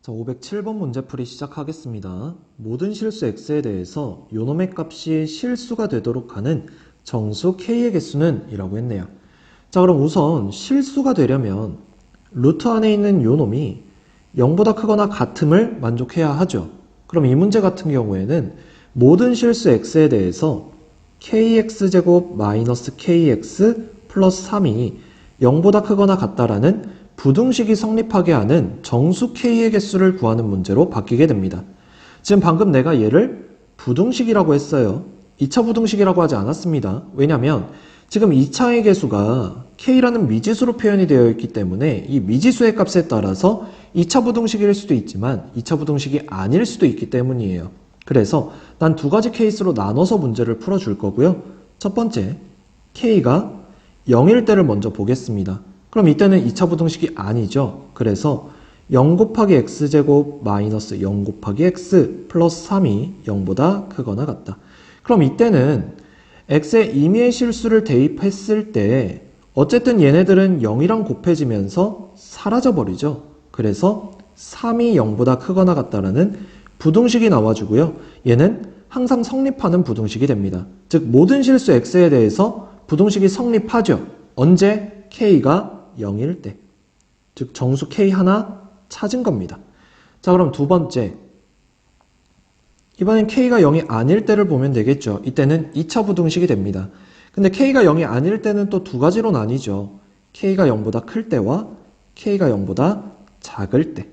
자, 507번 문제풀이 시작하겠습니다. 모든 실수 x에 대해서 요놈의 값이 실수가 되도록 하는 정수 k의 개수는 이라고 했네요. 자, 그럼 우선 실수가 되려면 루트 안에 있는 요놈이 0보다 크거나 같음을 만족해야 하죠. 그럼 이 문제 같은 경우에는 모든 실수 x에 대해서 kx제곱 마이너스 kx 플러스 3이 0보다 크거나 같다라는 부등식이 성립하게 하는 정수 k의 개수를 구하는 문제로 바뀌게 됩니다. 지금 방금 내가 얘를 부등식이라고 했어요. 2차 부등식이라고 하지 않았습니다. 왜냐하면 지금 2차의 개수가 k라는 미지수로 표현이 되어 있기 때문에 이 미지수의 값에 따라서 2차 부등식일 수도 있지만 2차 부등식이 아닐 수도 있기 때문이에요. 그래서 난 두 가지 케이스로 나눠서 문제를 풀어줄 거고요. 첫 번째, k가 0일 때를 먼저 보겠습니다. 그럼 이때는 2차 부등식이 아니죠. 그래서 0 곱하기 x제곱 마이너스 0 곱하기 x 플러스 3이 0보다 크거나 같다. 그럼 이때는 x에 임의의 실수를 대입했을 때 어쨌든 얘네들은 0이랑 곱해지면서 사라져버리죠. 그래서 3이 0보다 크거나 같다라는 부등식이 나와주고요. 얘는 항상 성립하는 부등식이 됩니다. 즉 모든 실수 x에 대해서 부등식이 성립하죠. 언제? k가 0일 때. 즉 정수 k 하나 찾은 겁니다. 자, 그럼 두 번째. 이번엔 k가 0이 아닐 때를 보면 되겠죠. 이때는 2차 부등식이 됩니다. 근데 k가 0이 아닐 때는 또 두 가지로 나뉘죠. k가 0보다 클 때와 k가 0보다 작을 때.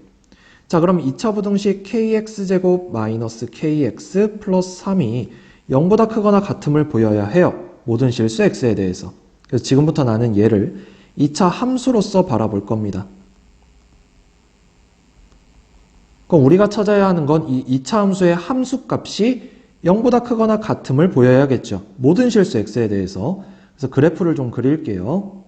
자, 그럼 2차 부등식 kx제곱 마이너스 kx 플러스 3이 0보다 크거나 같음을 보여야 해요. 모든 실수 x에 대해서. 그래서 지금부터 나는 얘를 2차 함수로서 바라볼 겁니다. 그럼 우리가 찾아야 하는 건 이 2차 함수의 함수값이 0보다 크거나 같음을 보여야겠죠. 모든 실수 x에 대해서. 그래서 그래프를 좀 그릴게요.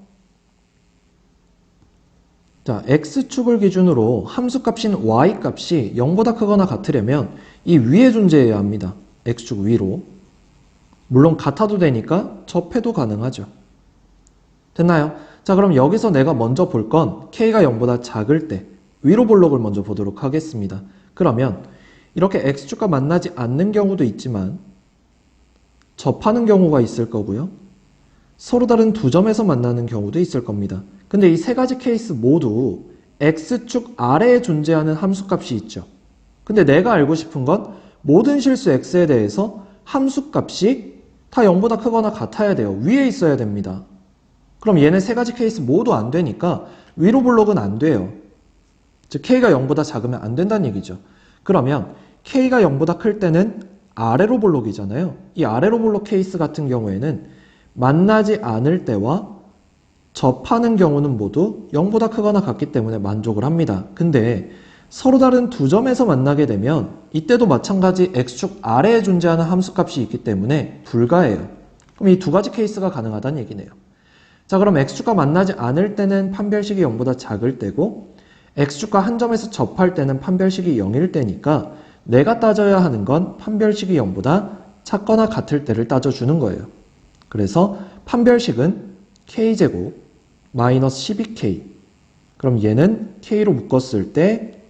자, x축을 기준으로 함수값인 y값이 0보다 크거나 같으려면 이 위에 존재해야 합니다. x축 위로. 물론 같아도 되니까 접해도 가능하죠. 됐나요? 자, 그럼 여기서 내가 먼저 볼 건 k가 0보다 작을 때 위로 볼록을 먼저 보도록 하겠습니다. 그러면 이렇게 x축과 만나지 않는 경우도 있지만 접하는 경우가 있을 거고요. 서로 다른 두 점에서 만나는 경우도 있을 겁니다. 근데 이 세 가지 케이스 모두 x축 아래에 존재하는 함수값이 있죠. 근데 내가 알고 싶은 건 모든 실수 x에 대해서 함수값이 다 0보다 크거나 같아야 돼요. 위에 있어야 됩니다. 그럼 얘네 세 가지 케이스 모두 안 되니까 위로 볼록은 안 돼요. 즉 k가 0보다 작으면 안 된다는 얘기죠. 그러면 k가 0보다 클 때는 아래로 볼록이잖아요. 이 아래로 볼록 케이스 같은 경우에는 만나지 않을 때와 접하는 경우는 모두 0보다 크거나 같기 때문에 만족을 합니다. 근데 서로 다른 두 점에서 만나게 되면 이때도 마찬가지 x축 아래에 존재하는 함수값이 있기 때문에 불가해요. 그럼 이 두 가지 케이스가 가능하다는 얘기네요. 자, 그럼 x축과 만나지 않을 때는 판별식이 0보다 작을 때고 x축과 한 점에서 접할 때는 판별식이 0일 때니까 내가 따져야 하는 건 판별식이 0보다 작거나 같을 때를 따져주는 거예요. 그래서 판별식은 k제곱 마이너스 12k. 그럼 얘는 k로 묶었을 때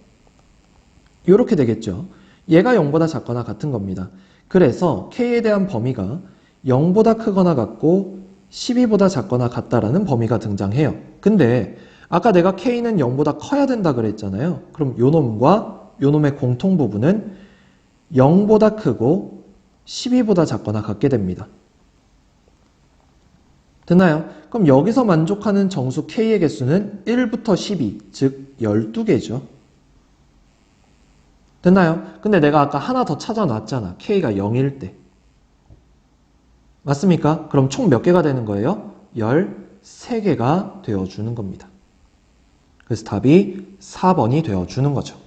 이렇게 되겠죠. 얘가 0보다 작거나 같은 겁니다. 그래서 k에 대한 범위가 0보다 크거나 같고 12보다 작거나 같다라는 범위가 등장해요. 근데 아까 내가 k는 0보다 커야 된다 그랬잖아요. 그럼 요놈과 요놈의 공통 부분은 0보다 크고 12보다 작거나 같게 됩니다. 됐나요? 그럼 여기서 만족하는 정수 k의 개수는 1부터 12, 즉 12개죠. 됐나요? 근데 내가 아까 하나 더 찾아놨잖아. k가 0일 때. 맞습니까? 그럼 총 몇 개가 되는 거예요? 13개가 되어주는 겁니다. 그래서 답이 4번이 되어주는 거죠.